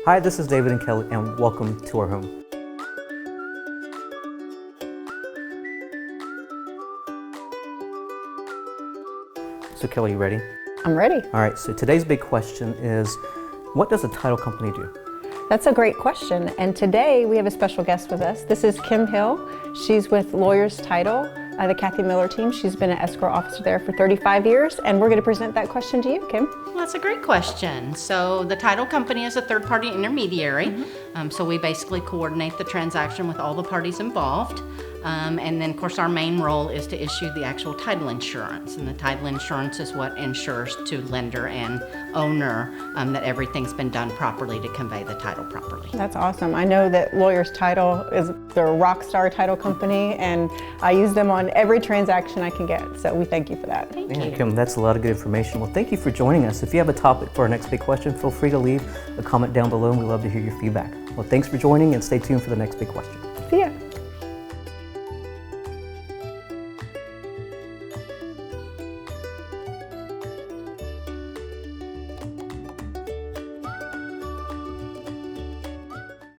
Hi, this is David and Kelly, and welcome to our home. So Kelly, you ready? I'm ready. All right, so today's big question is, what does a title company do? That's a great question. And today we have a special guest with us. This is Kim Hill. She's with Lawyers Title, the Cathy Miller Team. She's been an escrow officer there for 35 years. And we're going to present that question to you, Kim. Well, that's a great question. So the title company is a third-party intermediary. So we basically coordinate the transaction with all the parties involved. And then, of course, our main role is to issue the actual title insurance. And the title insurance is what ensures to lender and owner that everything's been done properly to convey the title properly. That's awesome. I know that Lawyers Title is their rock star title company, and I use them on every transaction I can get. So we thank you for that. Thank Yeah, you. Kim, that's a lot of good information. Well, thank you for joining us. If you have a topic for our next big question, feel free to leave a comment down below, and we'd love to hear your feedback. Well, thanks for joining, and stay tuned for the next big question. See ya.